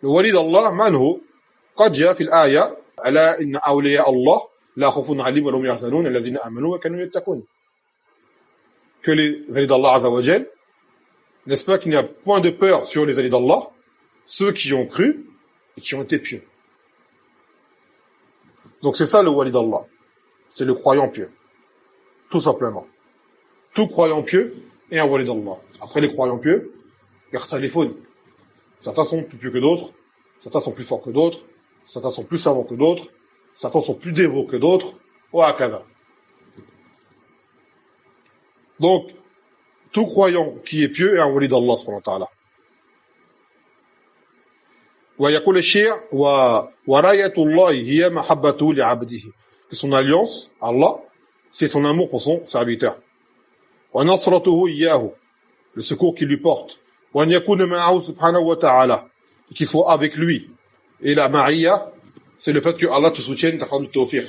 Le wali d'Allah, man hu? قد جاء في الآية ألا إن أولياء الله لا خوف عليهم ولا هم يحزنون الذين آمنوا وكانوا يتقون. Que les alliés d'Allah Azza wa Jal, n'est-ce pas qu'il n'y a point de peur sur les alliés d'Allah, ceux qui ont cru et qui ont été pieux. Donc c'est ça le wali d'Allah. C'est le croyant pieux. Tout simplement. Tout croyant pieux est un wali d'Allah. Après les croyants pieux, yakhtalifun. Certains sont plus pieux que d'autres, certains sont plus forts que d'autres, certains sont plus savants que d'autres, certains sont plus dévots que d'autres, ou hakada. Donc, tout croyant qui est pieux est un wali d'Allah subhanahu wa ta'ala. ويقول الشيع وراية الله هي محبته لعبده. Que son alliance, Allah, c'est son amour pour son serviteur. ونصرته إياه, le secours qu'il lui porte. وأن يكون معه سبحانه وتعالى, qu'il soit avec lui. Et la ma'iyya, c'est le fait que Allah te soutienne, t'accorde le tawfiq.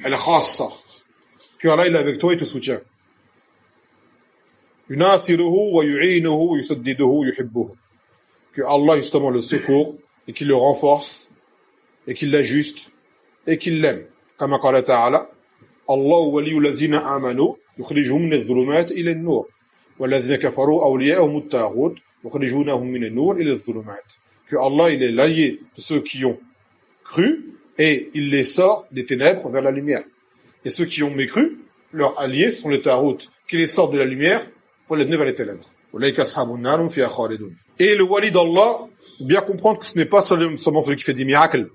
Elle est khassa. Que Allah il est avec toi et te soutient. يناصره ويعينه ويسدده ويحبه. Que Allah justement le secourt et qu'il le renforce et qu'il l'ajuste et qu'il l'aime. Comme قال تعالى الله ولي الذين آمنوا يخرجهم من الظلمات إلى النور والذين كفروا أولياءهم الطاغوت يخرجونهم من النور إلى الظلمات. Que Allah il est l'allié de ceux qui ont cru et il les sort des ténèbres vers la lumière. Et ceux qui ont mécru, leurs alliés sont les tarout qui les sortent de la lumière pour les mener vers les ténèbres. Et le wali d'Allah, bien comprendre que ce n'est pas seulement celui qui fait des miracles,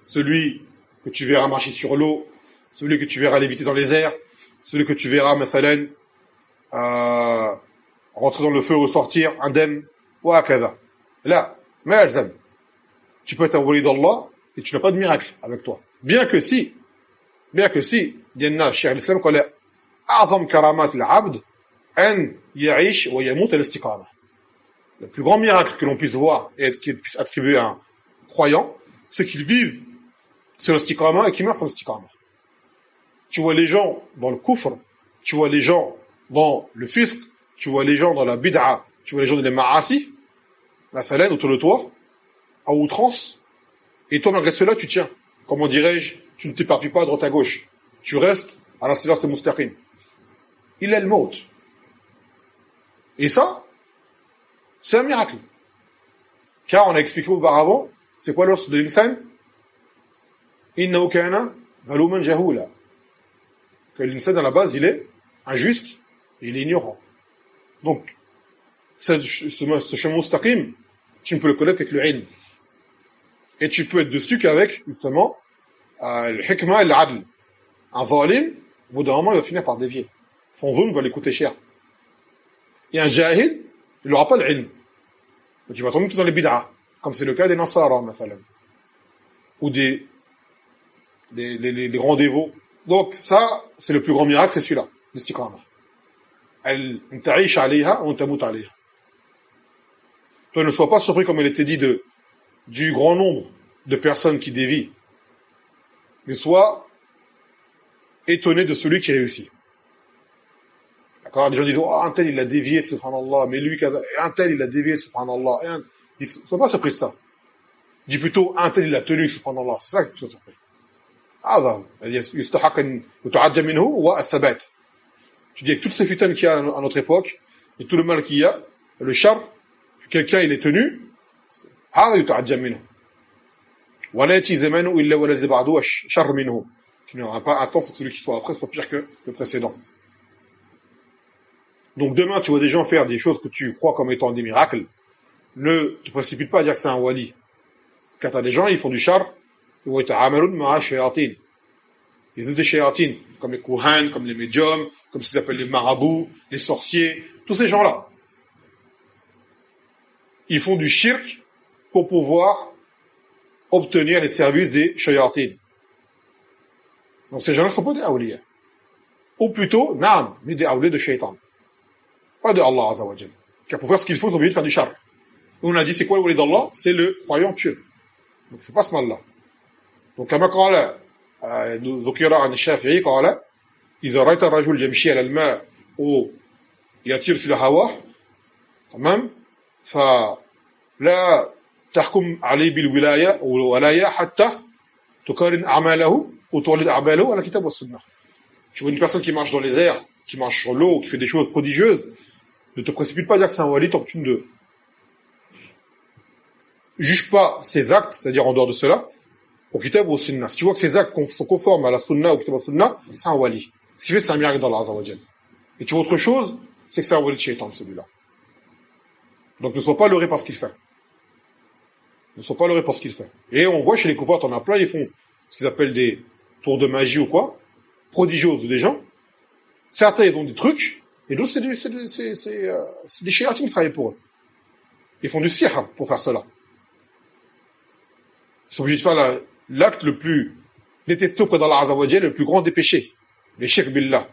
celui que tu verras marcher sur l'eau, celui que tu verras léviter dans les airs, celui que tu verras, mathalan, rentrer dans le feu ou sortir, indemne, ou hakada. Là, mais alzam. Tu peux être un wali d'Allah et tu n'as pas de miracle avec toi. Bien que si, Diana, Cheikh l'Islam, qu'on a a'zam karamat l'abd, an ya'ish wa yamut al-istiqamah. Le plus grand miracle que l'on puisse voir et qu'il puisse attribuer à un croyant, c'est qu'il vive sur l'istiqamah et qu'il meurt sur l'istiqamah. Tu vois les gens dans le kufr, tu vois les gens dans le fisq, tu vois les gens dans la bid'a, tu vois les gens dans les ma'asi, la salène autour de toi, à outrance, et toi malgré cela tu tiens. Comment dirais-je, tu ne t'éparpilles pas à droite à gauche. Tu restes à la silence de mustaqim. Il est le maut. Et ça, c'est un miracle. Car on a expliqué auparavant, c'est quoi l'os de l'insan? Innahu kana zaluman jahula. Que l'insan à la base, il est injuste et il est ignorant. Donc, ce chemin mustaqim, tu ne peux le connaître avec le ilm. Et tu peux être dessus qu'avec, justement, le hikmah et l'adl. Un zalim, au bout d'un moment, il va finir par dévier. Son zulm va lui coûter cher. Et un jahil, il n'aura pas l'ilm. Donc il va tomber tout dans les bid'a, comme c'est le cas des Nasara, mathalan. Ou des grands dévots. Donc ça, c'est le plus grand miracle, c'est celui-là, l'istiqamah. Ta'isha alayha ou tamut alayha. Toi, ne sois pas surpris, comme il était dit, du grand nombre de personnes qui dévient, mais sois étonné de celui qui réussit. D'accord? Les gens disent, oh, un tel, il a dévié, subhanallah, mais lui, un tel, il a dévié, subhanallah. Ne sois pas surpris de ça. Dis plutôt, un tel, il a tenu, subhanallah. C'est ça que tu sois surpris. Tu dis, avec toutes ces fitanes qu'il y a à notre époque, et tout le mal qu'il y a, le char, que quelqu'un, il est tenu, qu'il n'y aura pas un temps, c'est que celui qui soit après soit pire que le précédent. Donc demain, tu vois des gens faire des choses que tu crois comme étant des miracles, ne te précipite pas à dire que c'est un wali. Car t'as des gens, ils font du char, ils existent des shayatin, comme les kuhan, comme les médiums, comme ce qu'ils appellent les marabouts, les sorciers, tous ces gens-là. Ils font du shirk pour pouvoir obtenir les services des shayatin. Donc ces gens-là ne sont pas des awliya. Ou plutôt, naam, mais des awliya de shaitan. Pas de Allah Azza wa Jal. Car pour faire ce qu'il faut, ils sont obligés de faire du char. On a dit, c'est quoi le wali d'Allah? C'est le croyant pieux. Donc c'est pas ce mal-là. Donc, كما قال ذكر عن الشافعي قال إذا رأيت الرجل يمشي على الماء أو يطير في الهواء تمام فلا لا تحكم عليه بالولاية والولاية حتى تقارن أعماله وتولد أعماله على الكتاب والسنة. Tu vois une personne qui marche dans les airs, qui marche sur l'eau, qui fait des choses prodigieuses, ne te précipite pas à dire que c'est un wali tant que tu ne juges pas ses actes, c'est-à-dire en dehors de cela, au kitab ou au sunna. Si tu vois que ses actes sont conformes à la sunna ou au kitab ou au sunna, c'est un wali. Ce qui fait, c'est un miracle d'Allah Azza wa Jal. Et tu vois autre chose, c'est que c'est un wali de shaitan, celui-là. Donc ne sois pas leurré par ce qu'il fait. Ne sois pas leurré par ce qu'il fait. Et on voit chez les koufars, t'en as plein, ils font ce qu'ils appellent des tours de magie ou quoi, prodigieuses des gens. Certains, ils ont des trucs, et d'autres, c'est des shayatines qui travaillent pour eux. Ils font du sihr pour faire cela. Ils sont obligés de faire l'acte le plus détesté auprès d'Allah Azza wa Jal, le plus grand des péchés. Les shirk billah.